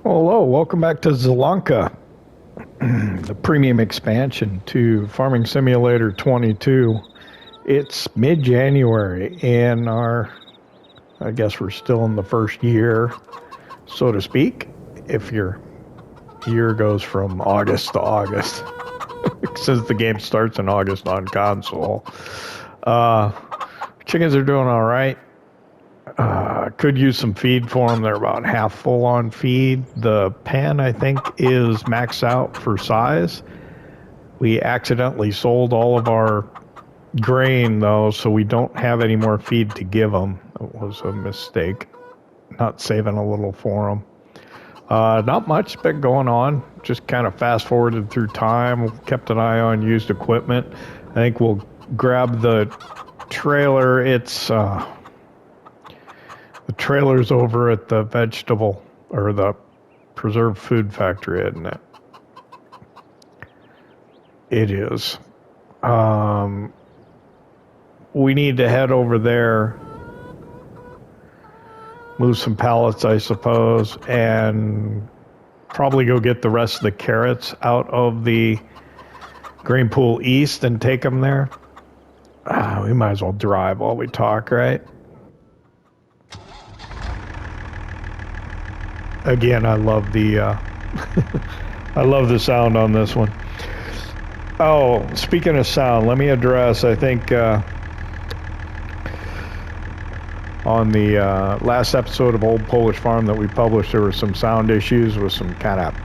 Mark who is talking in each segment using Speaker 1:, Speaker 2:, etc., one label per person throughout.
Speaker 1: Hello, welcome back to Zielonka, the Premium Expansion to Farming Simulator 22. It's mid-January, and I guess we're still in the first year, so to speak, if your year goes from August to August, since the game starts in August on console. Chickens are doing all right. Could use some feed for them. They're about half full on feed. The pen, I think, is maxed out for size. We accidentally sold all of our grain, though, so we don't have any more feed to give them. It was a mistake, not saving a little for them. Not much been going on. Just kind of fast forwarded through time. Kept an eye on used equipment. I think we'll grab the trailer. The trailer's over at the vegetable or the preserved food factory, isn't it? It is. We need to head over there, move some pallets, I suppose, and probably go get the rest of the carrots out of the grain pool east and take them there. We might as well drive while we talk, right? Again, I love the I love the sound on this one. Oh, speaking of sound, let me address, I think, on the last episode of Old Polish Farm that we published, there were some sound issues with some kind of,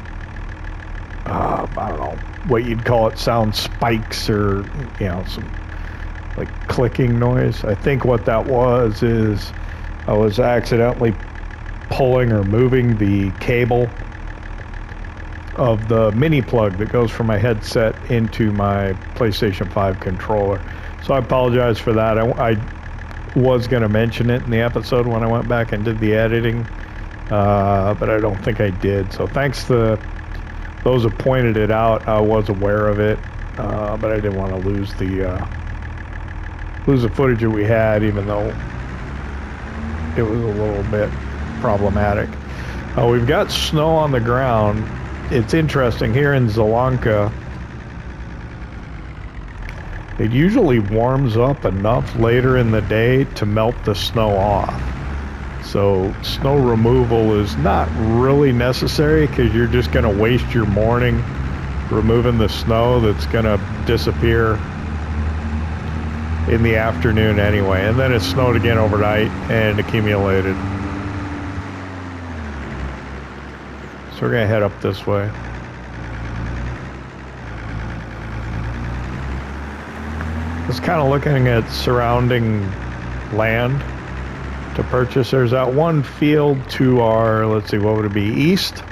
Speaker 1: I don't know, what you'd call it, sound spikes or, some like clicking noise. I think what that was is I was accidentally pulling or moving the cable of the mini plug that goes from my headset into my PlayStation 5 controller. So I apologize for that. I was going to mention it in the episode when I went back and did the editing, but I don't think I did. So thanks to those who pointed it out. I was aware of it, but I didn't want to lose the footage that we had, even though it was a little bit problematic. We've got snow on the ground. It's interesting here in Zielonka. It usually warms up enough later in the day to melt the snow off. So snow removal is not really necessary because you're just going to waste your morning removing the snow that's going to disappear in the afternoon anyway. And then it snowed again overnight and accumulated. So we're going to head up this way. Just kind of looking at surrounding land to purchase. There's that one field to our, let's see, what would it be, east?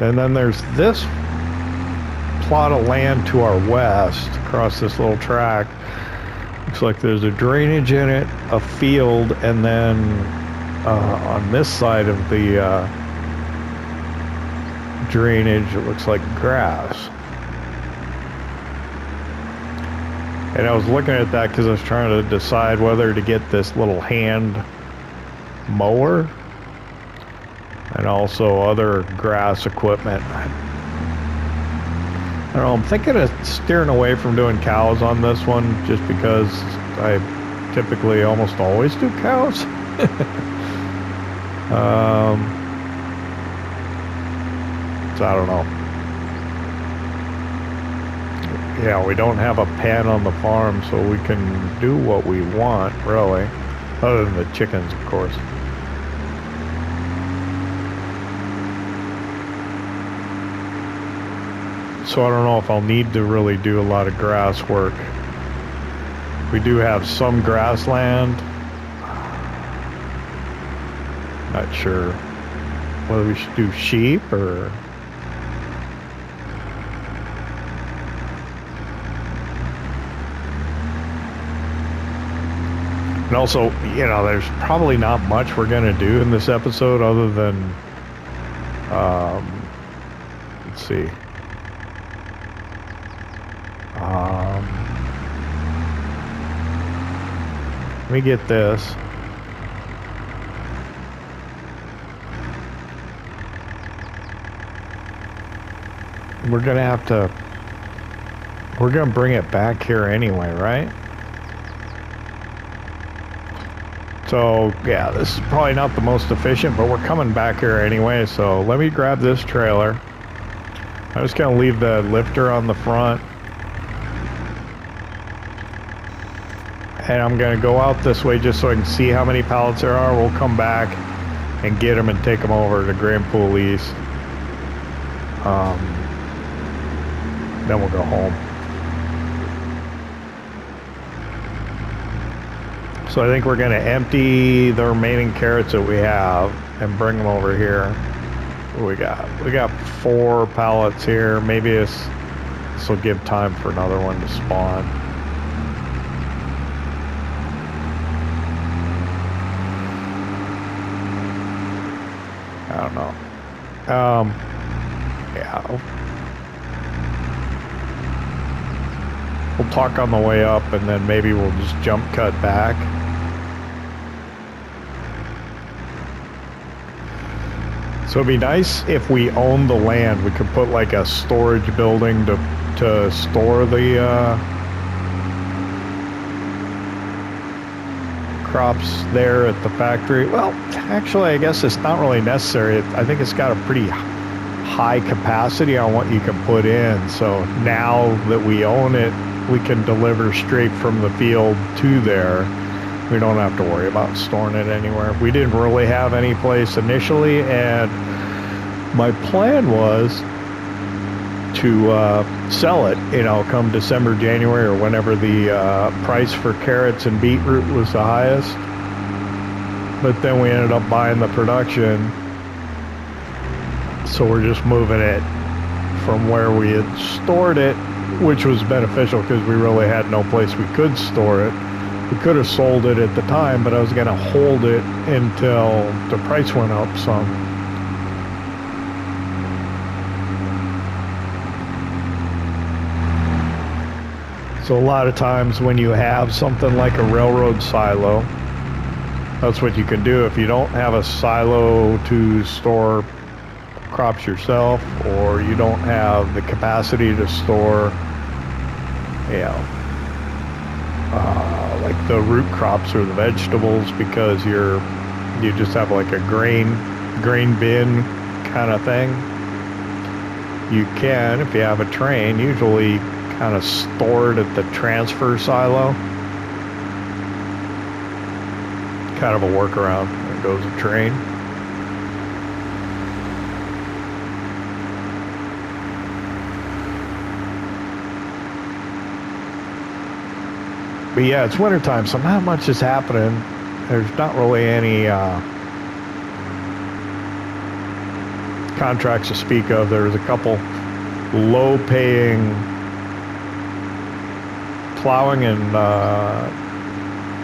Speaker 1: And then there's this plot of land to our west across this little tract. Looks like there's a drainage in it, a field, and then on this side of the drainage, it looks like grass. And I was looking at that because I was trying to decide whether to get this little hand mower and also other grass equipment. I don't know, I'm thinking of steering away from doing cows on this one just because I typically almost always do cows. So I don't know. Yeah, we don't have a pen on the farm, so we can do what we want, really. Other than the chickens, of course. So I don't know if I'll need to really do a lot of grass work. We do have some grassland. Not sure whether we should do sheep or... And also, there's probably not much we're going to do in this episode other than, let's see. Let me get this. We're gonna bring it back here anyway, right? So yeah, this is probably not the most efficient, but we're coming back here anyway. So let me grab this trailer. I'm just gonna leave the lifter on the front. And I'm gonna go out this way just so I can see how many pallets there are. We'll come back and get them and take them over to Grand Pool East. Then we'll go home. So I think we're gonna empty the remaining carrots that we have and bring them over here. What we got 4 pallets here. Maybe this will give time for another one to spawn. I don't know. Yeah. We'll talk on the way up, and then maybe we'll just jump cut back. So it'd be nice if we owned the land. We could put like a storage building to store the crops there at the factory. Well, actually, I guess it's not really necessary. I think it's got a pretty high capacity on what you can put in. So now that we own it, we can deliver straight from the field to there. We don't have to worry about storing it anywhere. We didn't really have any place initially, and my plan was to sell it, you know, come December, January, or whenever the price for carrots and beetroot was the highest. But then we ended up buying the production, so we're just moving it from where we had stored it, which was beneficial because we really had no place we could store it. We could have sold it at the time, but I was going to hold it until the price went up some. So a lot of times when you have something like a railroad silo, that's what you can do. If you don't have a silo to store crops yourself, or you don't have the capacity to store, you know, like the root crops or the vegetables, because you just have like a grain bin kind of thing, you can, if you have a train, usually kind of store it at the transfer silo. Kind of a workaround. There goes a train. But yeah, it's wintertime, so not much is happening. There's not really any contracts to speak of. There's a couple low-paying plowing and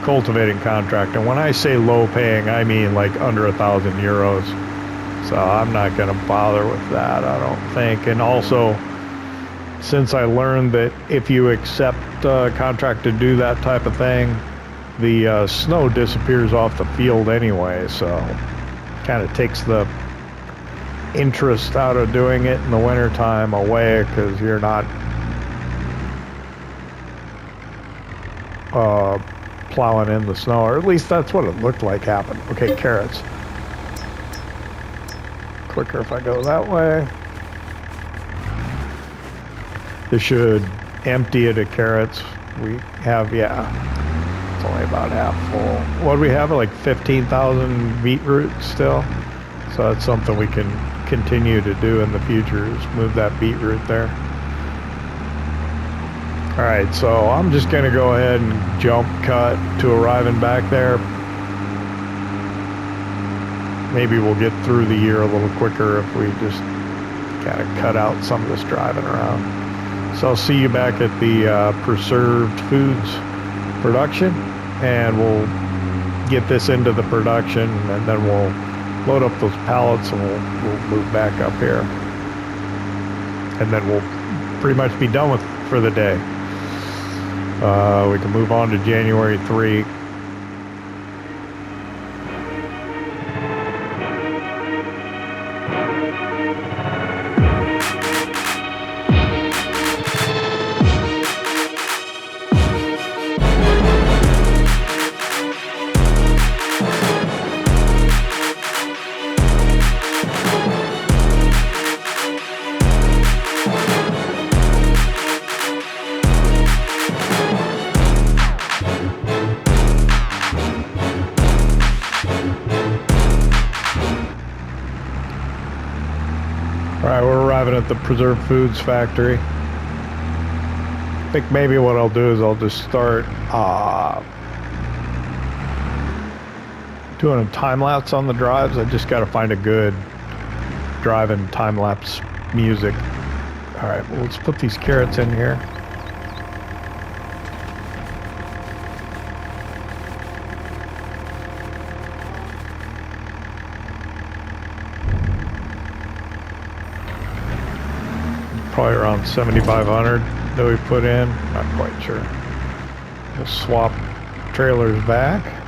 Speaker 1: cultivating contract. And when I say low-paying, I mean like under €1,000. So I'm not going to bother with that, I don't think. And also, since I learned that if you accept a contract to do that type of thing, the snow disappears off the field anyway, so kind of takes the interest out of doing it in the wintertime away, because you're not plowing in the snow, or at least that's what it looked like happened. Okay, carrots. Quicker if I go that way. This should empty it of carrots. We have, yeah, it's only about half full. What do we have? Like 15,000 beetroot still. So that's something we can continue to do in the future, is move that beetroot there. All right, so I'm just gonna go ahead and jump cut to arriving back there. Maybe we'll get through the year a little quicker if we just kind of cut out some of this driving around. So I'll see you back at the preserved foods production, and we'll get this into the production, and then we'll load up those pallets, and we'll move back up here, and then we'll pretty much be done with for the day. We can move on to January 3. driving at the preserved foods factory. I think maybe what I'll do is I'll just start doing a time-lapse on the drives. I just got to find a good driving time-lapse music. All right, well, let's put these carrots in here. Probably around 7,500 that we put in. Not quite sure. We'll swap trailers back.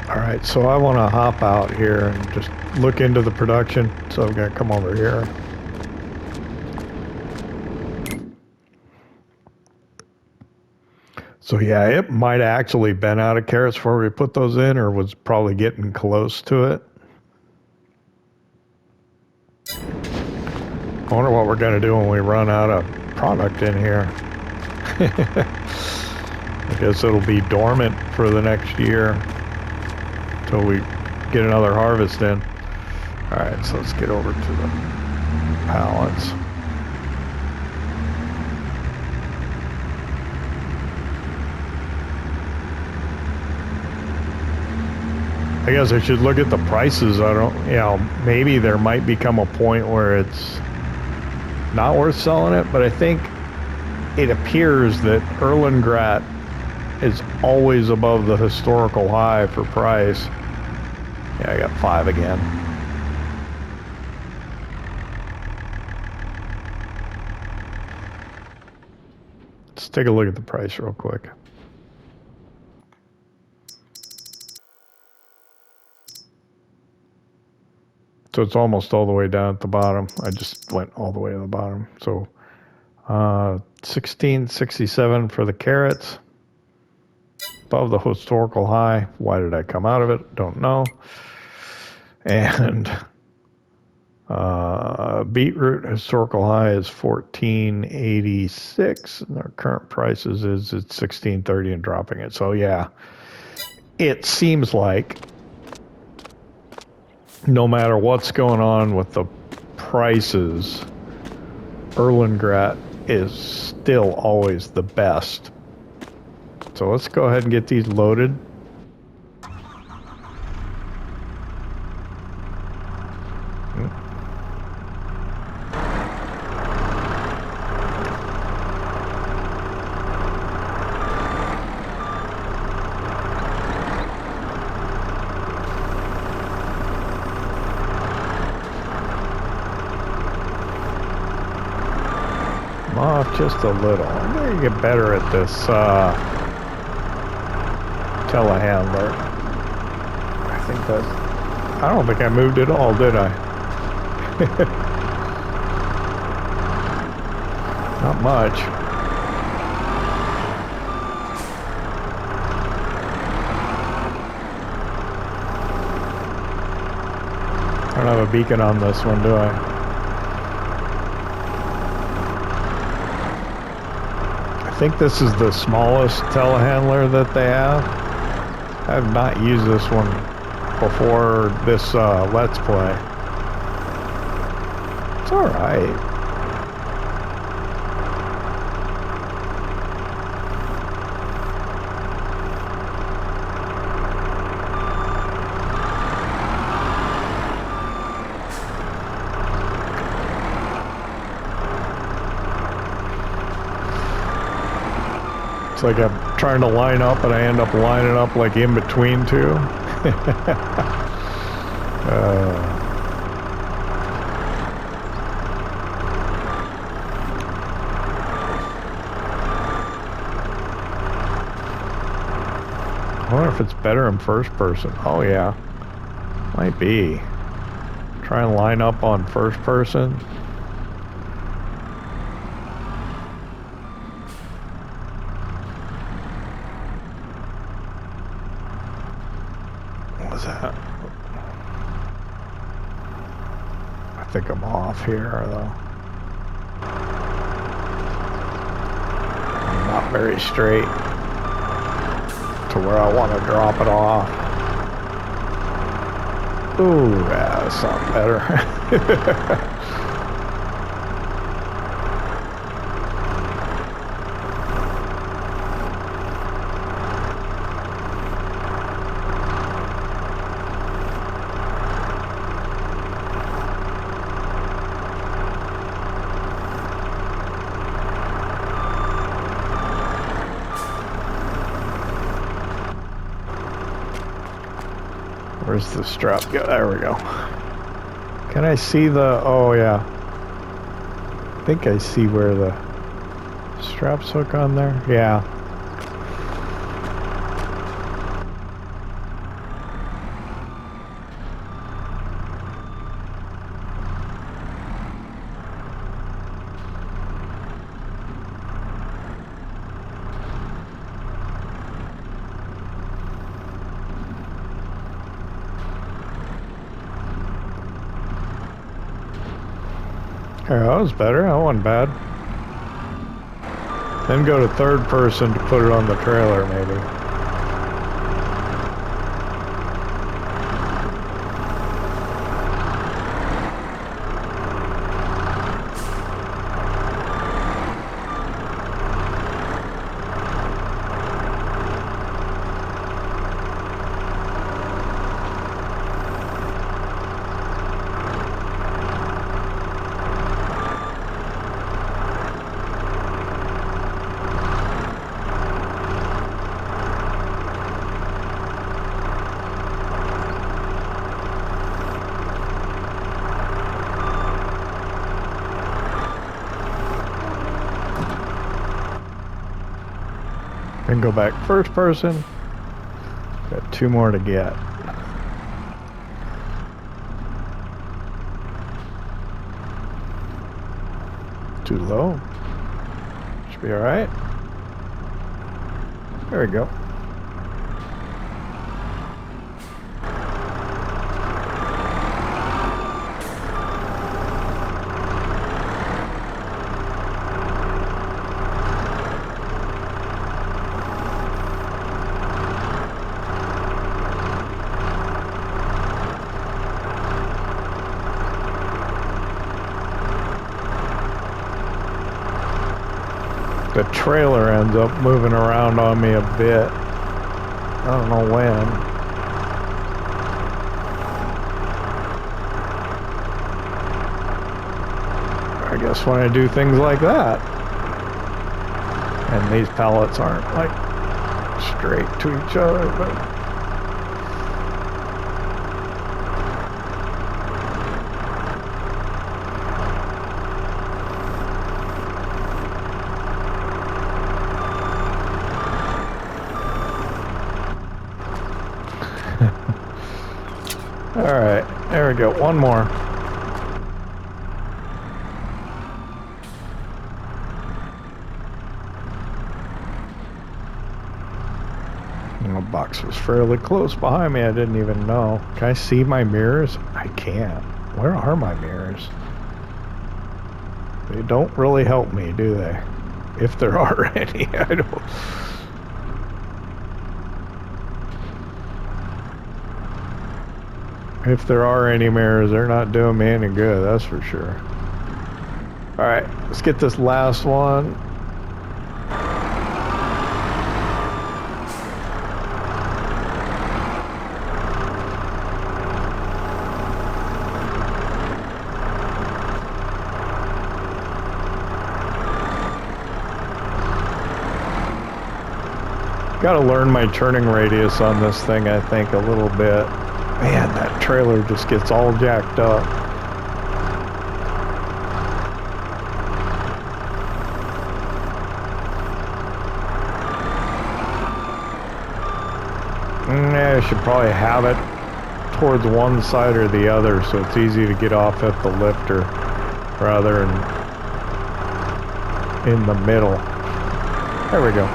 Speaker 1: Alright, so I want to hop out here and just look into the production. So I'm going to come over here. So yeah, it might actually been out of carrots before we put those in, or was probably getting close to it. I wonder what we're going to do when we run out of product in here. I guess it'll be dormant for the next year until we get another harvest in. All right, so let's get over to the pallets. I guess I should look at the prices. I don't, you know, maybe there might become a point where it's not worth selling it, but I think it appears that Erlengrat is always above the historical high for price. Yeah, I got 5 again. Let's take a look at the price real quick. So it's almost all the way down at the bottom. I just went all the way to the bottom. So 1667 for the carrots. Above the historical high. Why did I come out of it? Don't know. And beetroot historical high is 1486, and our current prices is it's 1630 and dropping it. So yeah, it seems like no matter what's going on with the prices, Erlengrat is still always the best. So let's go ahead and get these loaded. I'm off just a little. I'm going to get better at this telehandler. I think that's... I don't think I moved at all, did I? Not much. I don't have a beacon on this one, do I? I think this is the smallest telehandler that they have. I have not used this one before this Let's Play. It's alright. It's like I'm trying to line up and I end up lining up like in between two. I wonder if it's better in first person. Oh yeah, might be. Try and line up on first person. I think I'm off here, though. I'm not very straight to where I want to drop it off. Ooh, yeah, that's not better. Where's the strap go? There we go. Can I see the... Oh, yeah. I think I see where the straps hook on there. Yeah. There, that was better. That wasn't bad. Then go to third person to put it on the trailer, maybe. Then go back first person. Got 2 more to get. Too low. Should be alright. There we go. The trailer ends up moving around on me a bit. I don't know when. I guess when I do things like that. And these pallets aren't like straight to each other, but alright, there we go. One more. The box was fairly close behind me. I didn't even know. Can I see my mirrors? I can't. Where are my mirrors? They don't really help me, do they? If there are any, I don't... If there are any mirrors, they're not doing me any good, that's for sure. Alright, let's get this last one. Gotta learn my turning radius on this thing, I think, a little bit. Man, that trailer just gets all jacked up. I should probably have it towards one side or the other so it's easy to get off at the lifter rather than in the middle. There we go.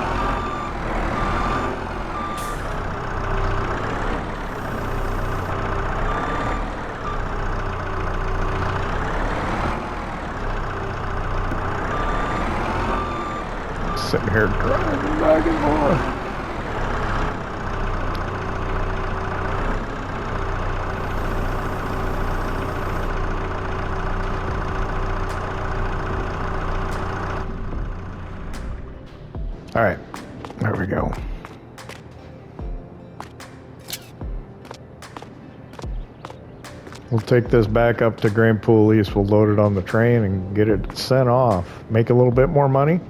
Speaker 1: sitting here driving back and forth. All right, there we go. We'll take this back up to Grand Pool East. We'll load it on the train and get it sent off. Make a little bit more money.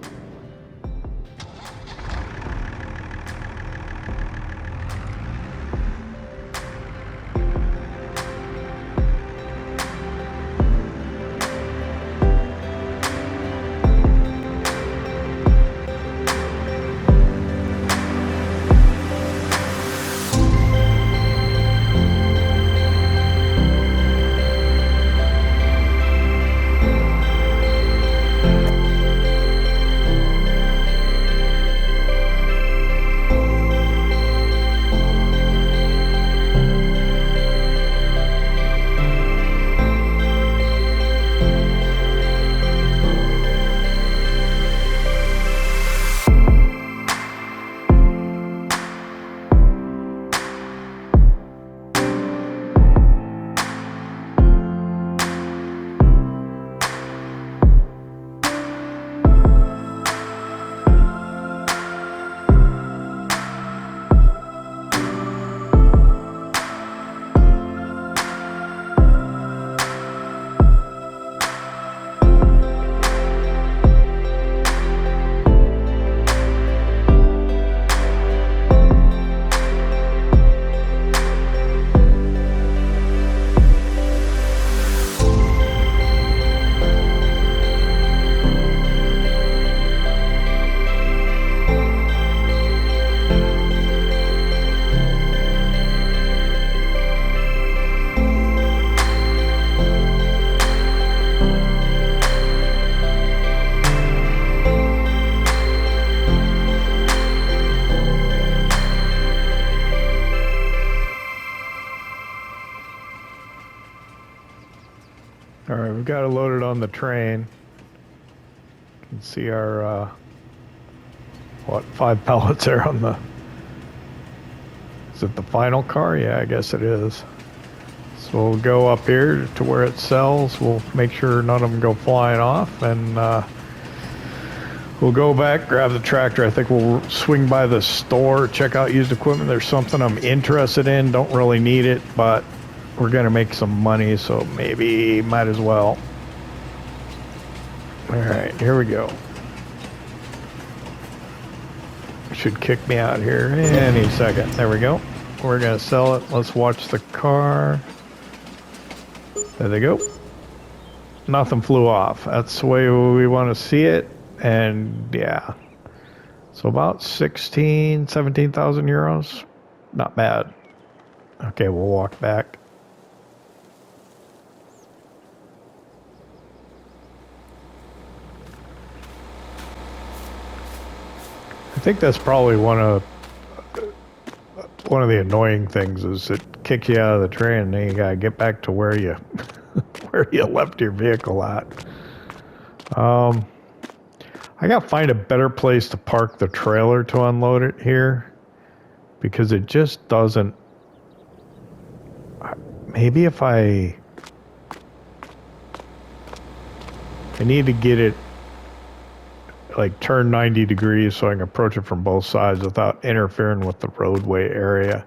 Speaker 1: All right, we've got it loaded on the train. You can see our, 5 pallets there on the... Is it the final car? Yeah, I guess it is. So we'll go up here to where it sells. We'll make sure none of them go flying off, and we'll go back, grab the tractor. I think we'll swing by the store, check out used equipment. There's something I'm interested in. Don't really need it, but we're gonna make some money, so maybe might as well. All right, here we go. Should kick me out here any second. There we go. We're gonna sell it. Let's watch the car. There they go. Nothing flew off. That's the way we want to see it. And yeah, so about 17,000 euros. Not bad. Okay, we'll walk back. I think that's probably one of the annoying things is it kicks you out of the train and then you gotta get back to where you where you left your vehicle at. I gotta find a better place to park the trailer to unload it here because it just doesn't. Maybe if I need to get it like turn 90 degrees so I can approach it from both sides without interfering with the roadway area.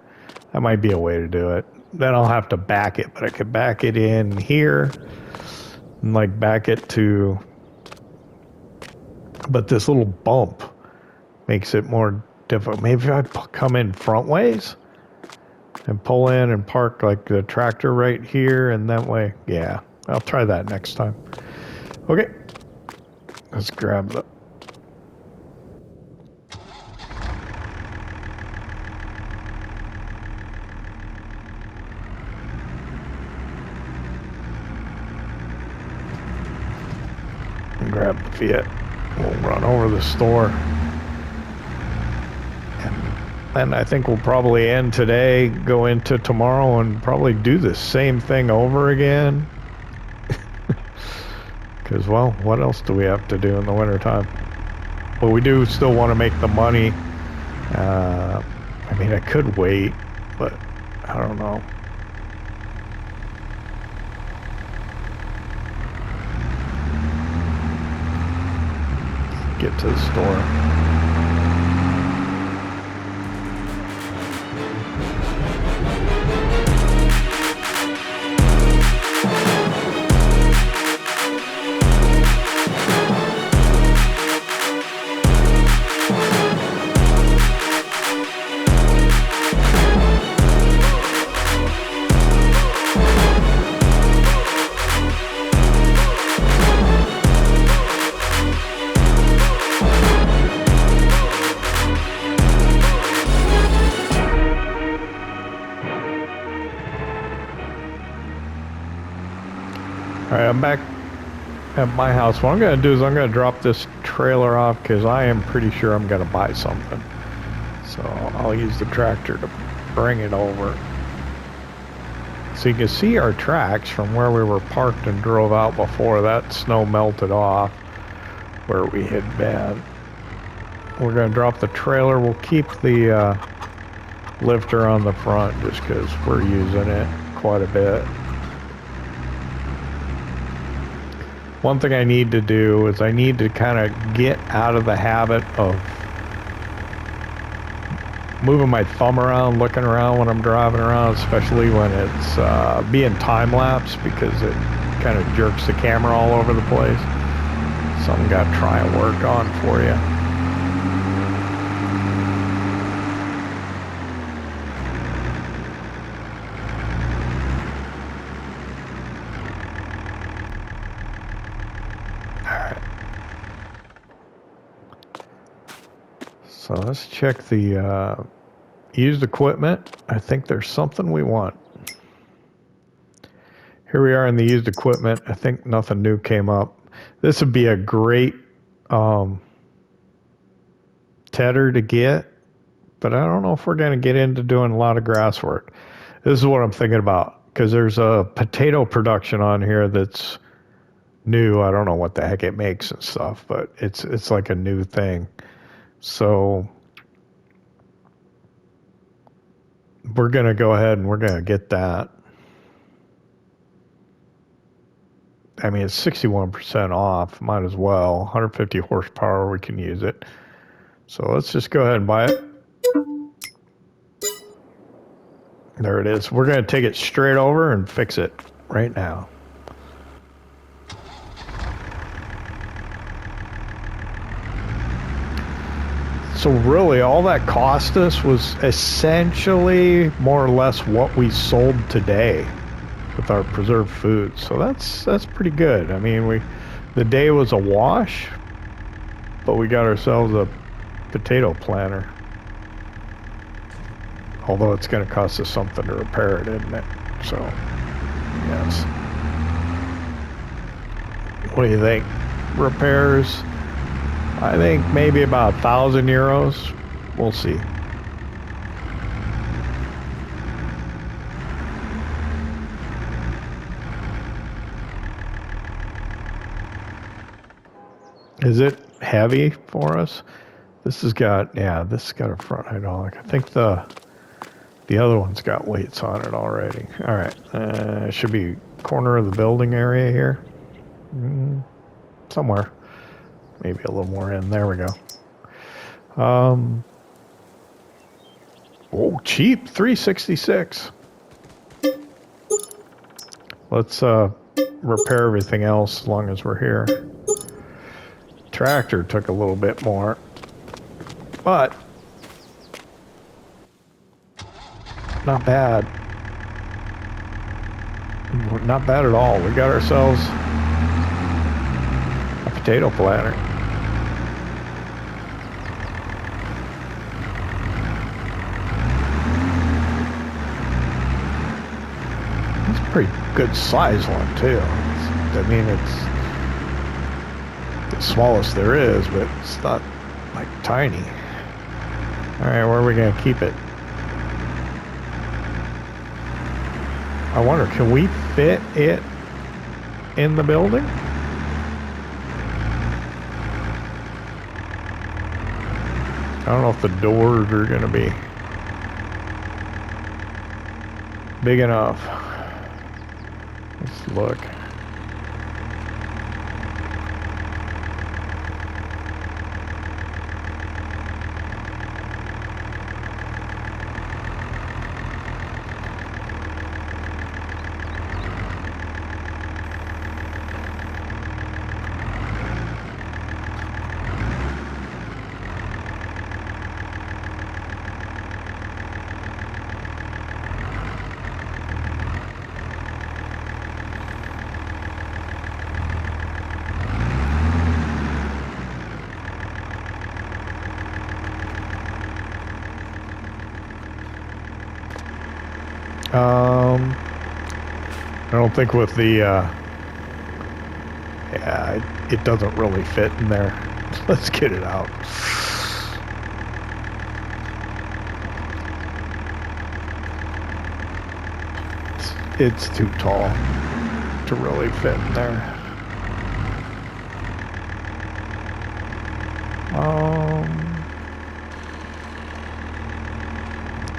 Speaker 1: That might be a way to do it. Then I'll have to back it, but I could back it in here and like back it to, but this little bump makes it more difficult. Maybe if I come in front ways and pull in and park like the tractor right here and that way. Yeah, I'll try that next time. Okay, let's grab the grab the Fiat. We'll run over the store. And I think we'll probably end today, go into tomorrow, and probably do the same thing over again. Because, well, what else do we have to do in the wintertime? but we do still want to make the money. I mean, I could wait, but I don't know. Get to the store. Alright, I'm back at my house. What I'm going to do is I'm going to drop this trailer off because I am pretty sure I'm going to buy something. So I'll use the tractor to bring it over. So you can see our tracks from where we were parked and drove out before that snow melted off where we had been. We're going to drop the trailer. We'll keep the lifter on the front just because we're using it quite a bit. One thing I need to do is I need to kind of get out of the habit of moving my thumb around, looking around when I'm driving around, especially when it's being time-lapse, because it kind of jerks the camera all over the place. Something got to try and work on for you. So let's check the used equipment. I think there's something we want. Here we are in the used equipment. I think nothing new came up. This would be a great tedder to get, but I don't know if we're going to get into doing a lot of grass work. This is what I'm thinking about, because there's a potato production on here that's new. I don't know what the heck it makes and stuff, but it's like a new thing. So we're going to go ahead and we're going to get that. I mean, it's 61% off. Might as well. 150 horsepower, we can use it. So let's just go ahead and buy it. There it is. We're going to take it straight over and fix it right now. So really, all that cost us was essentially more or less what we sold today with our preserved food. So that's pretty good. I mean, the day was a wash, but we got ourselves a potato planter. Although it's going to cost us something to repair it, isn't it? So, yes. What do you think? Repairs? I think maybe about 1,000 euros. We'll see. Is it heavy for us? This has got, yeah, this has got a front hydraulic. I think the other one's got weights on it already. All right, should be corner of the building area here. Somewhere. Maybe a little more in. There we go. Oh, cheap. $366. Let's repair everything else as long as we're here. Tractor took a little bit more, but not bad. Not bad at all. We got ourselves a potato planter. It's a pretty good size one too. I mean, it's the smallest there is, but it's not like tiny. All right, where are we gonna keep it? I wonder, can we fit it in the building? I don't know if the doors are going to be big enough. Let's look. I don't think with the, yeah, it doesn't really fit in there. Let's get it out. It's too tall to really fit in there.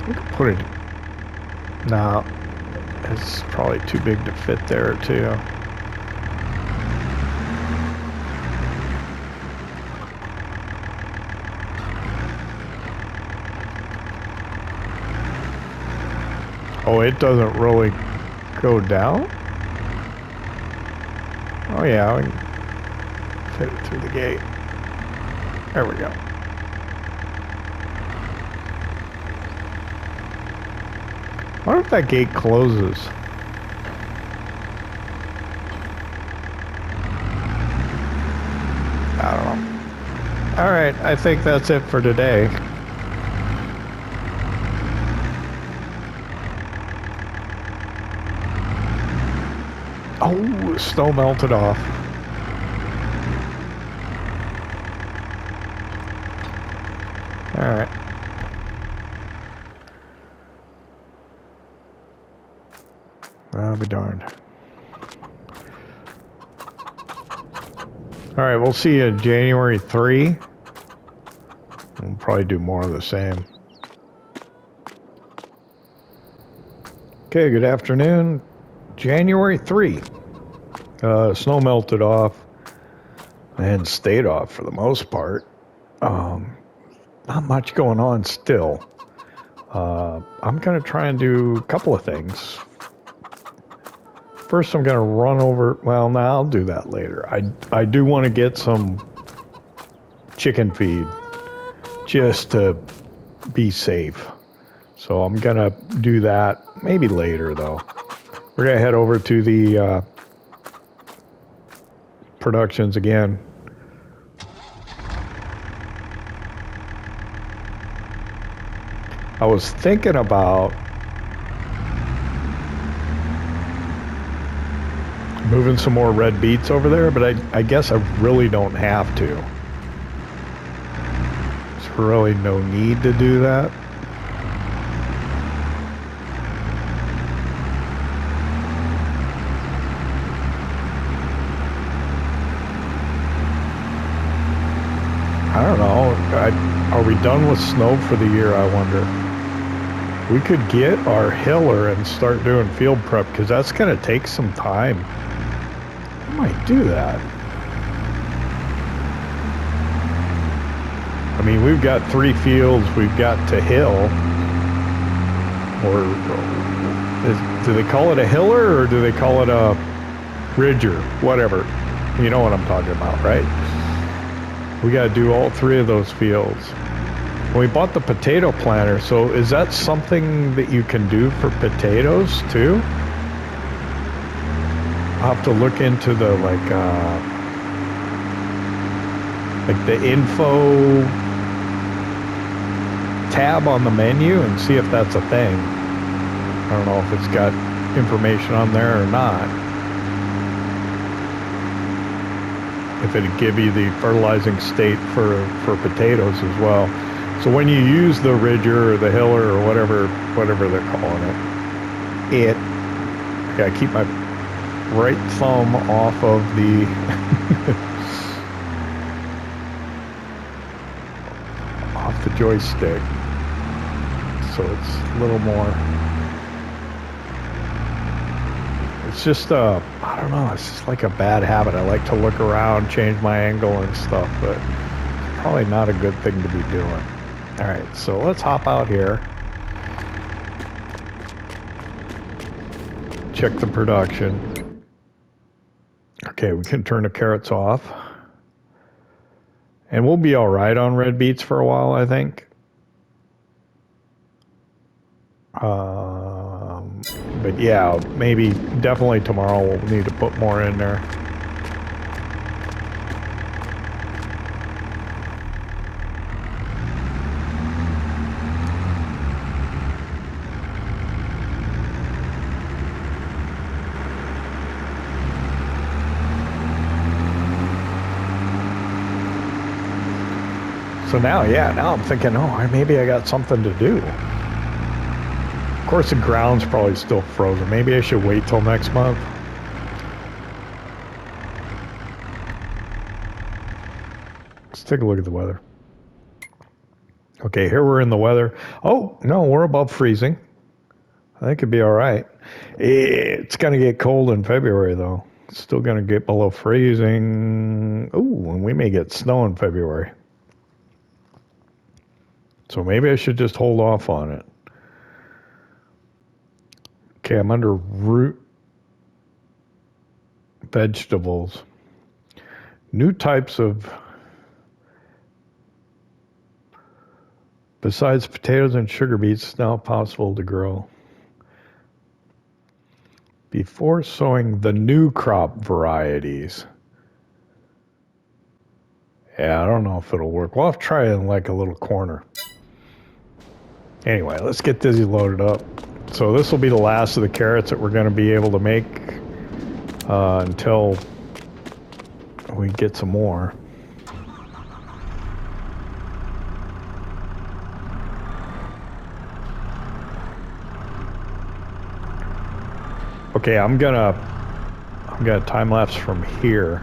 Speaker 1: We could put it. No, it's probably too big to fit there too. Oh, it doesn't really go down? Oh yeah, we can fit it through the gate. There we go. I wonder if that gate closes. I don't know. All right, I think that's it for today. Oh, snow melted off. All right. I'll be darned. All right, we'll see you January 3. We'll probably do more of the same. Okay, good afternoon. January 3. Snow melted off and stayed off for the most part. Not much going on still. I'm going to try and do a couple of things. First, I'm going to run over. Well, no, I'll do that later. I do want to get some chicken feed just to be safe. So I'm going to do that maybe later, though. We're going to head over to the productions again. I was thinking about moving some more red beets over there, but I guess I really don't have to. There's really no need to do that. I don't know. Are we done with snow for the year, I wonder? We could get our hiller and start doing field prep, because that's going to take some time. I might do that. I mean, we've got 3 fields we've got to hill. Or do they call it a hiller or do they call it a ridger? Whatever. You know what I'm talking about, right? We got to do all 3 of those fields. We bought the potato planter, so is that something that you can do for potatoes too? I'll have to look into the like the info tab on the menu and see if that's a thing. I don't know if it's got information on there or not. If it'd give you the fertilizing state for potatoes as well. So when you use the ridger or the hiller or whatever they're calling it, I gotta keep my right thumb off of the off the joystick. So it's a little more. It's just I don't know, it's just like a bad habit. I like to look around, change my angle and stuff, but it's probably not a good thing to be doing. All right, so let's hop out here. Check the production. Okay, we can turn the carrots off. And we'll be all right on red beets for a while, I think. But yeah, maybe definitely tomorrow we'll need to put more in there. So now, yeah, now I'm thinking, oh, maybe I got something to do. Of course, the ground's probably still frozen. Maybe I should wait till next month. Let's take a look at the weather. Okay, here we're in the weather. Oh, no, we're above freezing. I think it'd be all right. It's going to get cold in February, though. It's still going to get below freezing. Ooh, and we may get snow in February. So maybe I should just hold off on it. Okay, I'm under root vegetables. New types of, besides potatoes and sugar beets, it's now possible to grow. Before sowing the new crop varieties. Yeah, I don't know if it'll work. We'll have to try it in like a little corner. Anyway, let's get this loaded up. So this will be the last of the carrots that we're going to be able to make until we get some more. Okay, I'm gonna time lapse from here.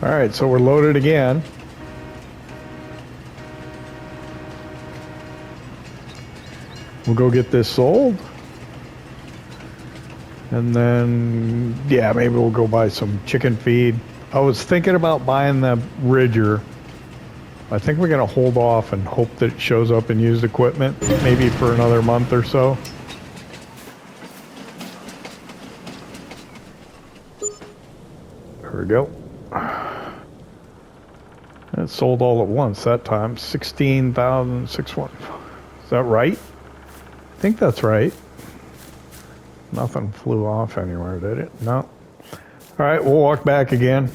Speaker 1: All right, so we're loaded again. We'll go get this sold. And then, yeah, maybe we'll go buy some chicken feed. I was thinking about buying the Ridger I think we're going to hold off and hope that it shows up in used equipment, maybe for another month or so. There we go. It sold all at once that time. 16,600. Is that right? I think that's right. Nothing flew off anywhere, did it? No. All right, we'll walk back again.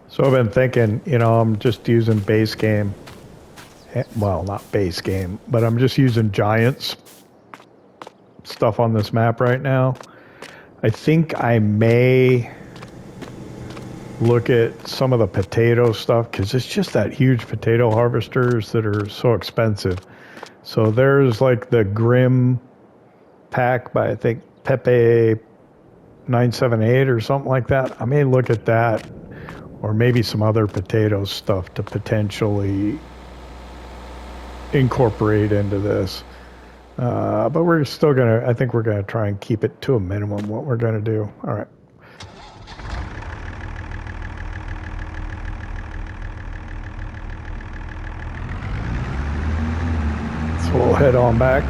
Speaker 1: So I've been thinking, you know, I'm just using base game. Well, not base game, but I'm just using Giants stuff on this map right now. I think I may look at some of the potato stuff because it's just that huge potato harvesters that are so expensive. So there's like the Grim pack by, I think, Pepe 978 or something like that. I may look at that, or maybe some other potato stuff to potentially incorporate into this. But we're still gonna, I think we're gonna try and keep it to a minimum what we're gonna do. All right. So we'll head on back.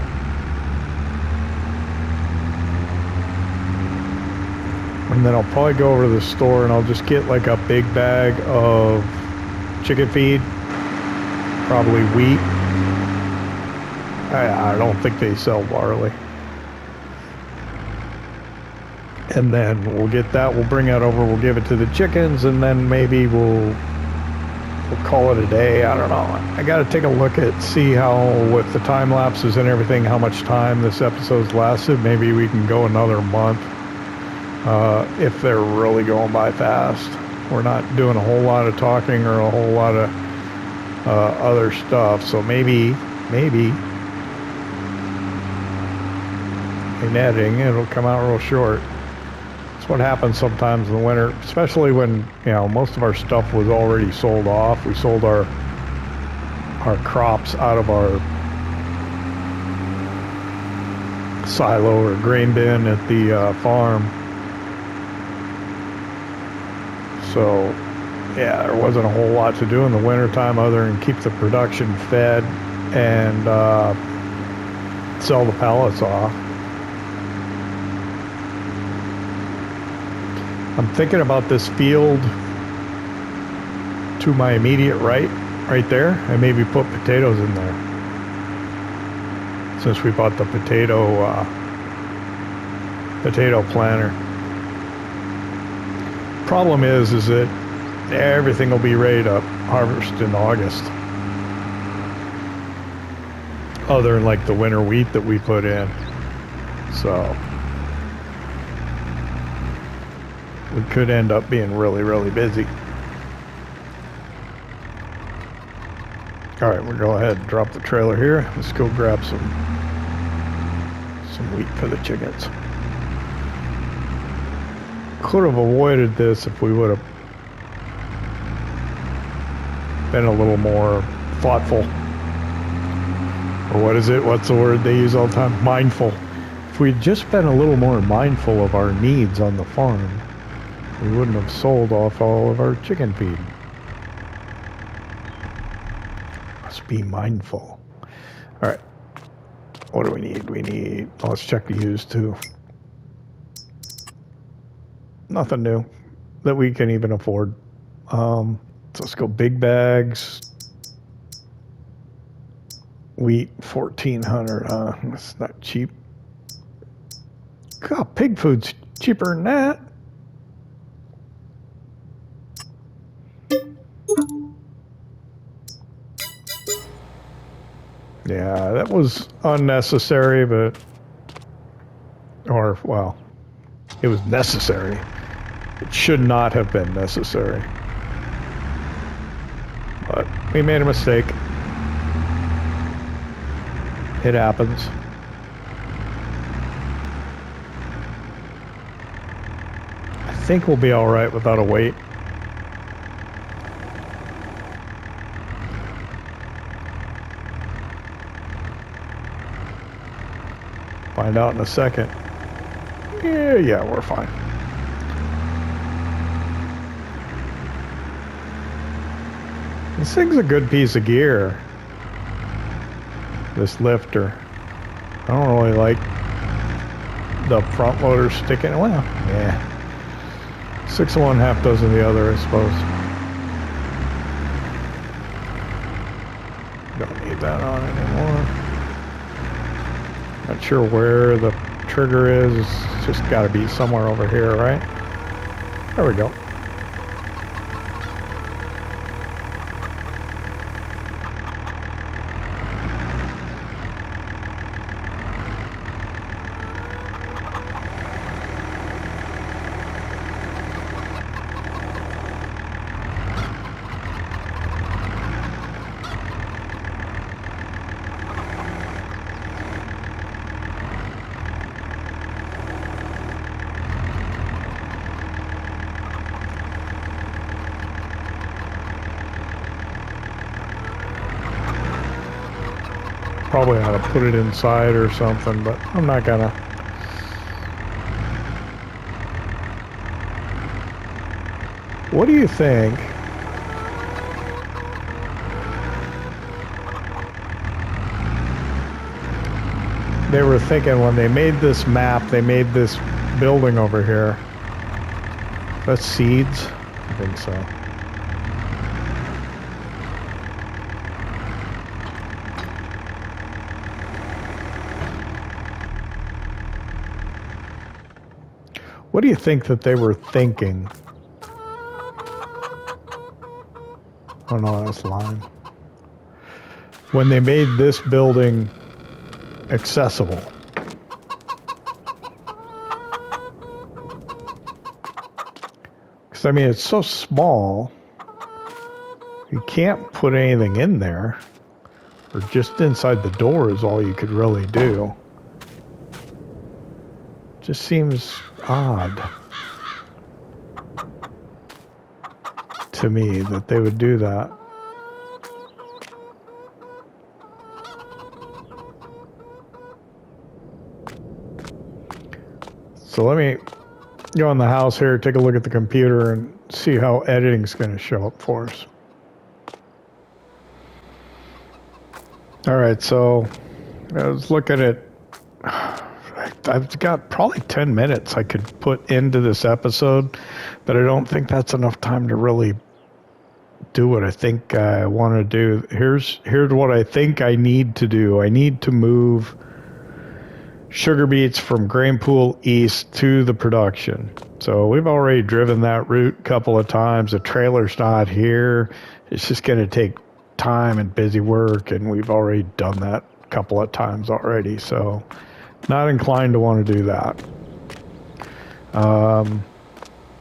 Speaker 1: And then I'll probably go over to the store and I'll just get like a big bag of chicken feed, probably wheat. I don't think they sell barley. And then we'll get that, we'll bring that over, we'll give it to the chickens, and then maybe we'll call it a day. I don't know. I got to take a look at, see how, with the time lapses and everything, how much time this episode's lasted. Maybe we can go another month if they're really going by fast. We're not doing a whole lot of talking or a whole lot of other stuff. So maybe in editing, it'll come out real short. That's what happens sometimes in the winter, especially when, you know, most of our stuff was already sold off. We sold our crops out of our silo or grain bin at the farm. So, yeah, there wasn't a whole lot to do in the wintertime other than keep the production fed and sell the pallets off. I'm thinking about this field to my immediate right there, and maybe put potatoes in there. Since we bought the potato planter. Problem is that everything will be ready to harvest in August. Other than like the winter wheat that we put in. So we could end up being really, really busy. All right, we'll go ahead and drop the trailer here. Let's go grab some wheat for the chickens. Could have avoided this if we would have been a little more thoughtful. Or what is it? What's the word they use all the time? Mindful. If we'd just been a little more mindful of our needs on the farm, we wouldn't have sold off all of our chicken feed. Must be mindful. All right. What do we need? Oh, let's check the used too. Nothing new that we can even afford. So let's go big bags. Wheat, 1,400. That's not cheap. God, pig food's cheaper than that. Yeah, that was unnecessary, but, or, well, it was necessary. It should not have been necessary. But we made a mistake. It happens. I think we'll be all right without a wait. Find out in a second. Yeah, we're fine. This thing's a good piece of gear. This lifter. I don't really like the front loader sticking. Well, yeah. 6 of one, half dozen of the other, I suppose. Don't need that on anymore. Not sure where the trigger is. It's just got to be somewhere over here, right? There we go. Probably ought to put it inside or something, but I'm not gonna. What do you think? They were thinking when they made this map, they made this building over here. That's seeds? I think so. What do you think that they were thinking? Oh no, that's lime. When they made this building accessible. Because I mean, it's so small, you can't put anything in there, or just inside the door is all you could really do. Just seems odd to me that they would do that. So let me go in the house here, take a look at the computer, and see how editing's going to show up for us. All right, so I was looking at, I've got probably 10 minutes I could put into this episode, but I don't think that's enough time to really do what I think I want to do. Here's what I think I need to do. I need to move sugar beets from Grain Pool East to the production. So we've already driven that route a couple of times. The trailer's not here. It's just going to take time and busy work, and we've already done that a couple of times already. So not inclined to want to do that.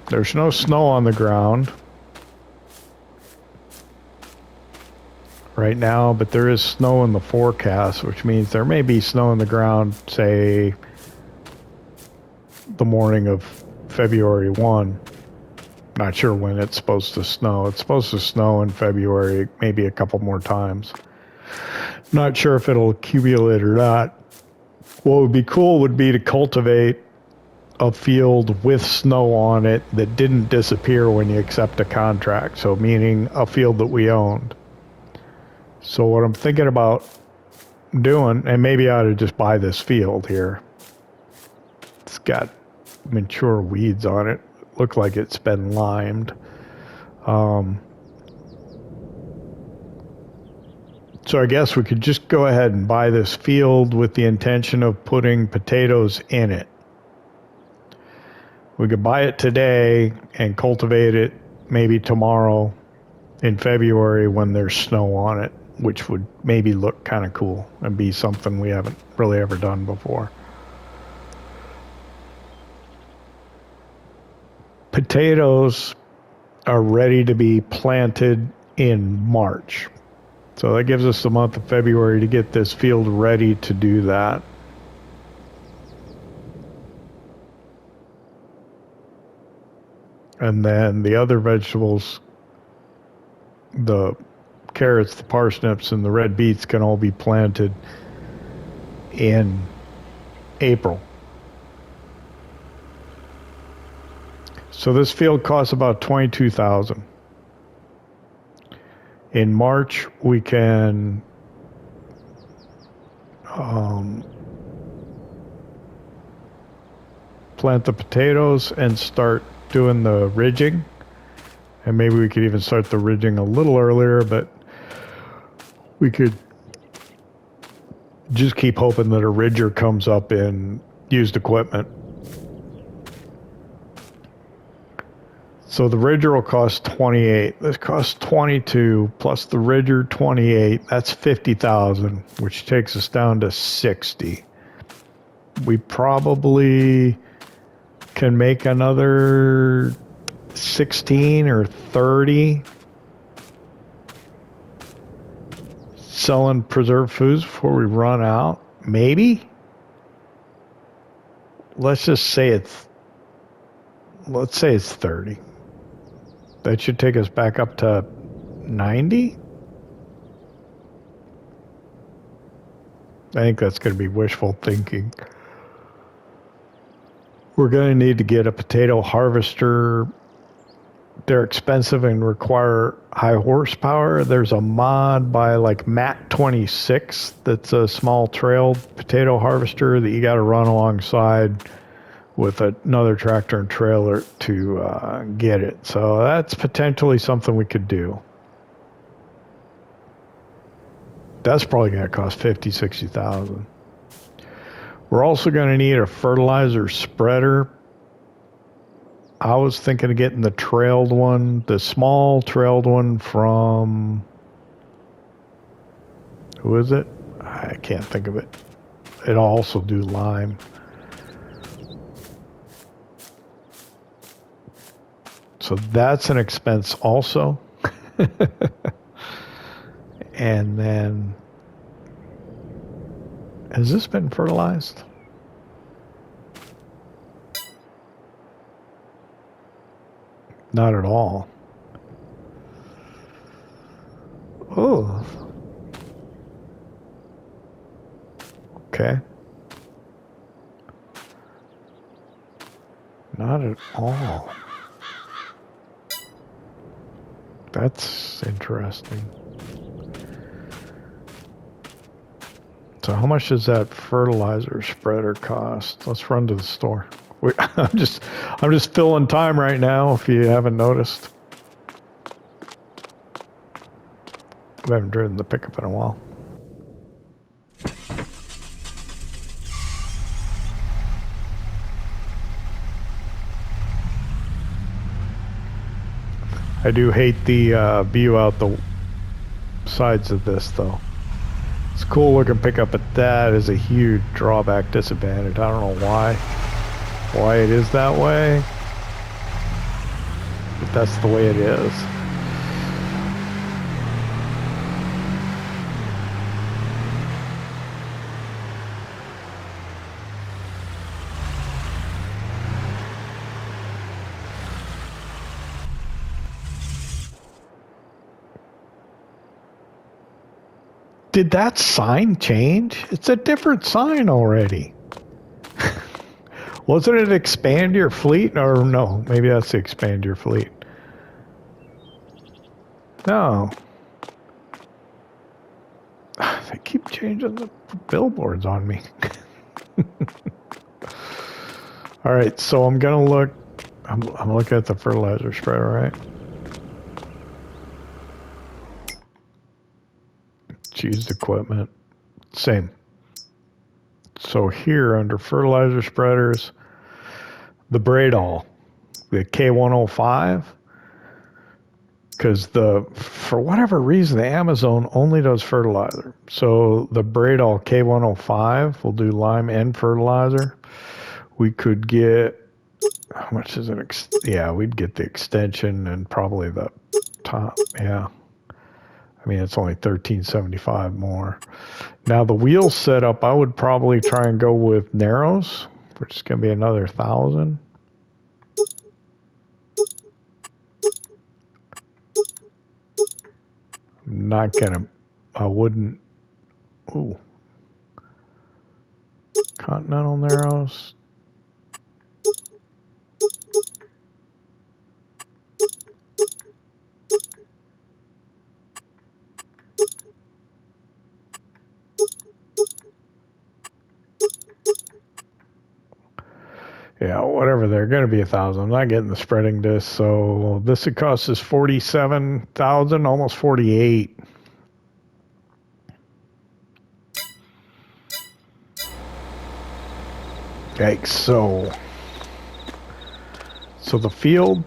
Speaker 1: There's no snow on the ground right now, but there is snow in the forecast, which means there may be snow in the ground, say, the morning of February 1. Not sure when it's supposed to snow. It's supposed to snow in February, maybe a couple more times. Not sure if it'll accumulate or not. What would be cool would be to cultivate a field with snow on it that didn't disappear when you accept a contract. So meaning a field that we owned. So what I'm thinking about doing, and maybe I ought to just buy this field here. It's got mature weeds on it. Look like it's been limed. So I guess we could just go ahead and buy this field with the intention of putting potatoes in it. We could buy it today and cultivate it maybe tomorrow in February when there's snow on it, which would maybe look kind of cool and be something we haven't really ever done before. Potatoes are ready to be planted in March. So that gives us the month of February to get this field ready to do that. And then the other vegetables, the carrots, the parsnips, and the red beets can all be planted in April. So this field costs about $22,000. In March, we can plant the potatoes and start doing the ridging. And maybe we could even start the ridging a little earlier, but we could just keep hoping that a ridger comes up in used equipment. So the ridger will cost 28. This costs 22 plus the ridger 28. That's 50,000, which takes us down to 60. We probably can make another 16 or 30 selling preserved foods before we run out. Maybe. Let's say it's 30. That should take us back up to 90. I think that's going to be wishful thinking. We're going to need to get a potato harvester. They're expensive and require high horsepower. There's a mod by like Mat26 that's a small trailed potato harvester that you got to run alongside with another tractor and trailer to get it. So that's potentially something we could do. That's probably going to cost $50,000-$60,000. We're also going to need a fertilizer spreader. I was thinking of getting the trailed one, the small trailed one from, who is it? I can't think of it. It'll also do lime. So that's an expense also. And then, has this been fertilized? Not at all. Oh. Okay. Not at all. That's interesting. So how much does that fertilizer spreader cost? Let's run to the store. I'm just filling time right now, if you haven't noticed. I haven't driven the pickup in a while. I do hate the view out the sides of this, though. It's a cool looking pickup, but that is a huge drawback, disadvantage. I don't know why it is that way, but that's the way it is. Did that sign change? It's a different sign already. Wasn't it expand your fleet? Or no, maybe that's the expand your fleet. No. They keep changing the billboards on me. All right, so I'm gonna look. I'm looking at the fertilizer spreader, right? Used equipment, same. So here under fertilizer spreaders, the Bradall, the K105, because for whatever reason the Amazon only does fertilizer. So the Bradall K105 will do lime and fertilizer. We could get, how much is it? Yeah, we'd get the extension and probably the top. Yeah. I mean, it's only $13.75 more. Now the wheel setup, I would probably try and go with Narrows, which is going to be another 1,000. Not gonna. I wouldn't. Ooh. Continental Narrows. Yeah, whatever. They're going to be 1,000. I'm not getting the spreading disc, so this would cost us 47,000, almost 48. Yikes! So the field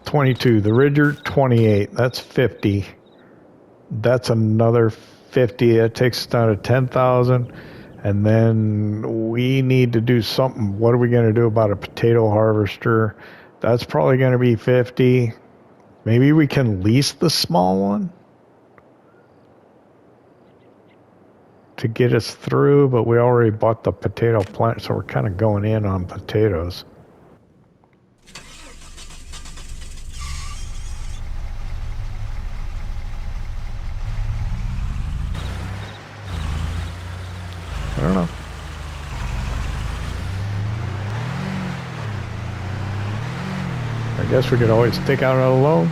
Speaker 1: 22, the Ridger 28. That's 50. That's another 50. That takes us down to 10,000. And then we need to do something. What are we going to do about a potato harvester? That's probably going to be 50. Maybe we can lease the small one to get us through, but we already bought the potato plant, so we're kind of going in on potatoes. I don't know. I guess we could always take out a loan.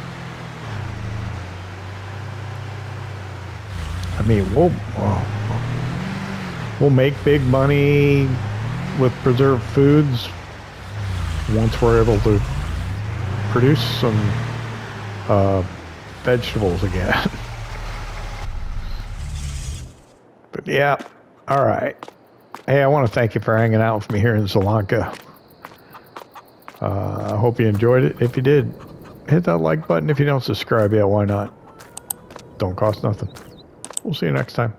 Speaker 1: I mean, we'll make big money with preserved foods once we're able to produce some vegetables again. But yeah. All right. Hey, I want to thank you for hanging out with me here in Zielonka. I hope you enjoyed it. If you did, hit that like button. If you don't subscribe yet, why not? Don't cost nothing. We'll see you next time.